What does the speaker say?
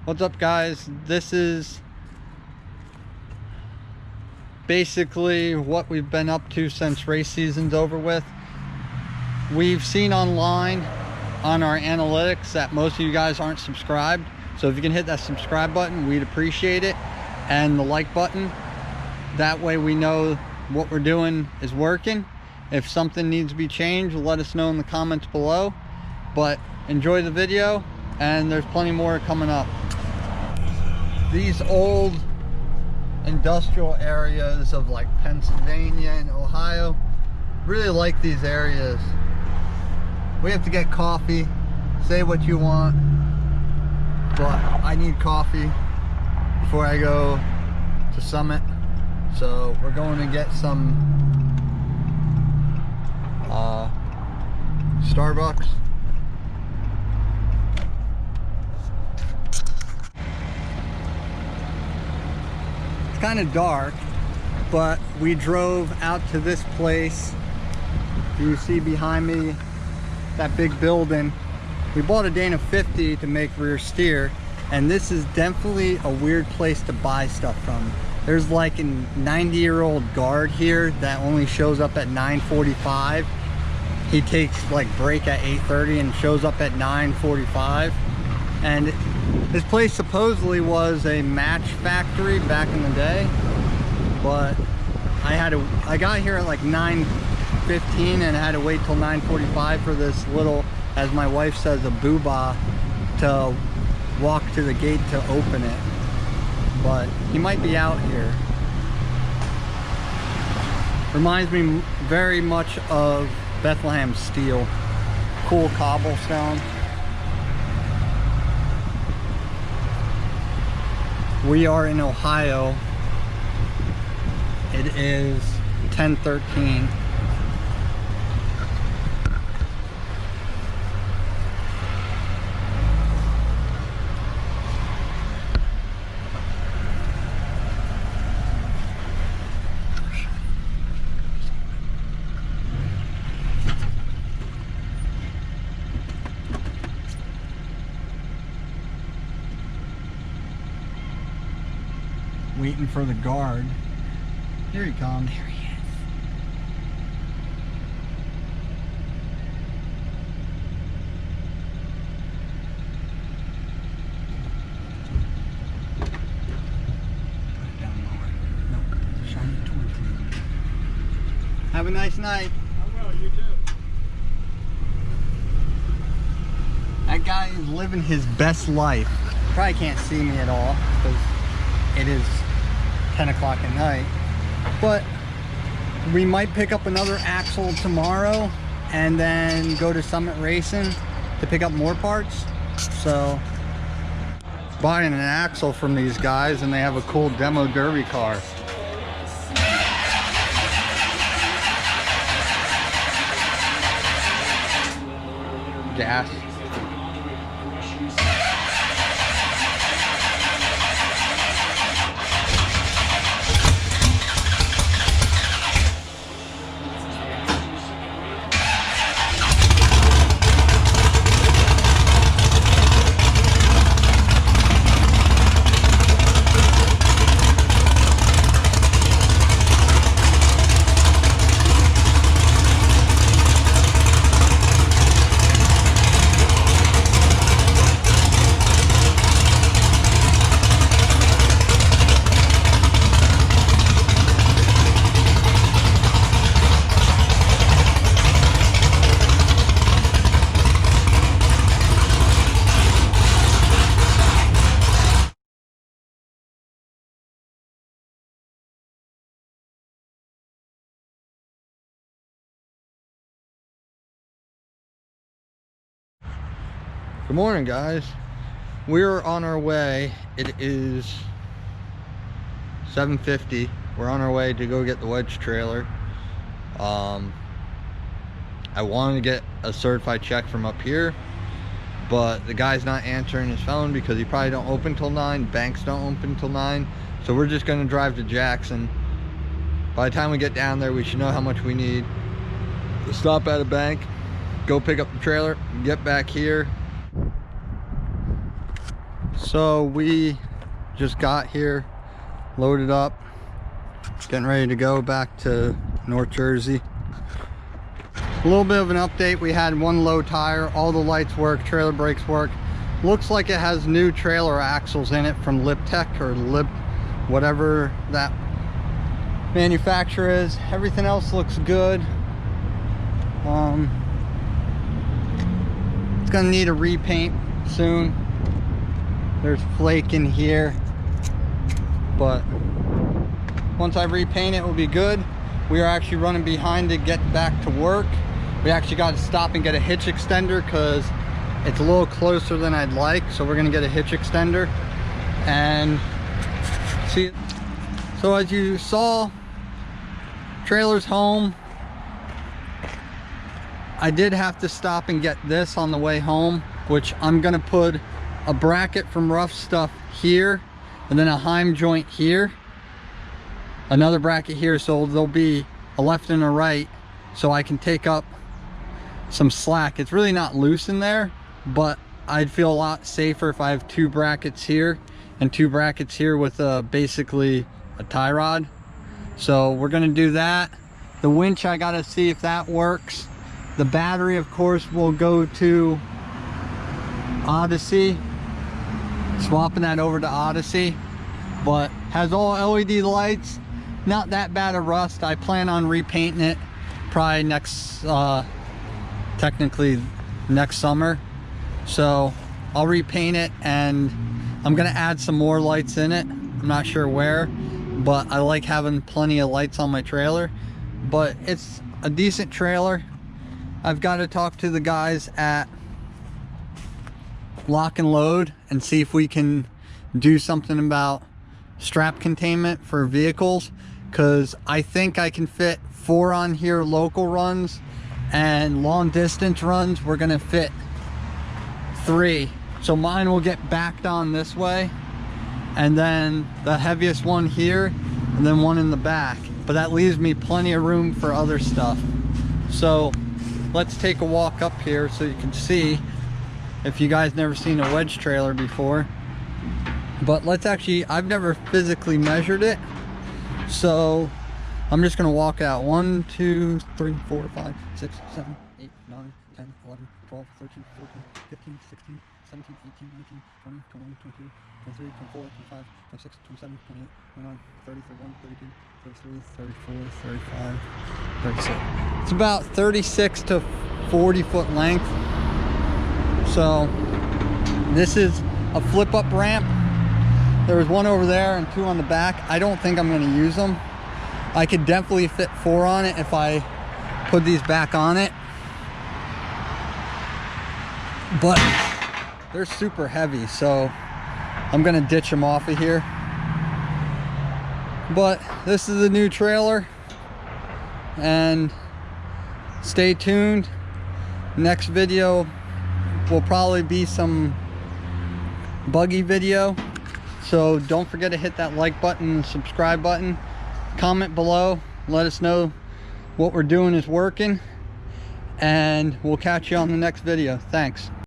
What's up, guys? This is basically what we've been up to since race season's over with. We've seen online on our analytics that most of you guys aren't subscribed, so if you can hit that subscribe button, we'd appreciate it, and the like button. That way we know what we're doing is working. If something needs to be changed, let us know in the comments below. But enjoy the video, and there's plenty more coming up. These old industrial areas of like Pennsylvania and Ohio, really like these areas. We have to get coffee. Say what you want, but I need coffee before I go to Summit. So we're going to get some Starbucks. It's kind of dark, but we drove out to this place. You see behind me that big building. We bought a Dana 50 to make rear steer, and this is definitely a weird place to buy stuff from. There's like a 90-year-old guard here that only shows up at 9:45. He takes like break at 8:30 and shows up at 9:45. And this place supposedly was a match factory back in the day, but I got here at like 9:15 and I had to wait till 9:45 for this little, as my wife says, a boobah to walk to the gate to open it. But he might be out here. Reminds me very much of Bethlehem Steel. Cool cobblestone. We are in Ohio. It is 10:13. Waiting for the guard. Here he comes. There he is. Put it down lower. No, it's a shiny toy. Have a nice night. I will, you too. That guy is living his best life. Probably can't see me at all because it is 10 o'clock at night, but we might pick up another axle tomorrow and then go to Summit Racing to pick up more parts. So buying an axle from these guys, and they have a cool demo derby car. Gas. Good morning, guys. We're on our way. It is 7:50. We're on our way to go get the wedge trailer. I wanted to get a certified check from up here, but the guy's not answering his phone because he probably don't open till 9. Banks don't open till 9. So we're just gonna drive to Jackson. By the time we get down there, we should know how much we need. Stop at a bank, go pick up the trailer, get back here. So we just got here, loaded up, getting ready to go back to North Jersey. A little bit of an update. We had one low tire, all the lights work, trailer brakes work. Looks like it has new trailer axles in it from Liptech or Lip, whatever that manufacturer is. Everything else looks good. It's gonna need a repaint soon. There's flake in here, but once I repaint it will be good. We are actually running behind to get back to work. We actually got to stop and get a hitch extender because it's a little closer than I'd like, so we're gonna get a hitch extender and see. So as you saw, trailer's home. I did have to stop and get this on the way home, which I'm gonna put a bracket from Rough Stuff here and then a Heim joint here, another bracket here, so there'll be a left and a right so I can take up some slack. It's really not loose in there, but I'd feel a lot safer if I have two brackets here and two brackets here with basically a tie rod. So we're gonna do that. The winch, I gotta see if that works. The battery, of course, will go to Odyssey, swapping that over to Odyssey, but has all LED lights, not that bad of rust. I plan on repainting it probably technically next summer, so I'll repaint it and I'm gonna add some more lights in it. I'm not sure where, but I like having plenty of lights on my trailer. But it's a decent trailer. I've got to talk to the guys at Lock and Load and see if we can do something about strap containment for vehicles, because I think I can fit 4 on here local runs, and long distance runs we're gonna fit 3. So mine will get backed on this way, and then the heaviest one here, and then one in the back. But that leaves me plenty of room for other stuff. So let's take a walk up here so you can see, if you guys never seen a wedge trailer before. But let's actually, I've never physically measured it, so I'm just gonna walk out. 1, 2, 3, 4, 5, 6, 7, 8, 9, 10, 11, 12, 13, 14, 15, 16, 17, 18, 19, 20, 21, 22, 23, 24, 25, 26, 27, 28, 29, 30, 31, 32, 33, 34, 35, 36. It's about 36 to 40 foot length. So this is a flip up ramp. There was one over there and 2 on the back. I don't think I'm going to use them. I could definitely fit 4 on it if I put these back on it, but they're super heavy, so I'm gonna ditch them off of here. But this is a new trailer, and stay tuned. Next video will probably be some buggy video, so don't forget to hit that like button and subscribe button. Comment below, let us know what we're doing is working, and we'll catch you on the next video. Thanks.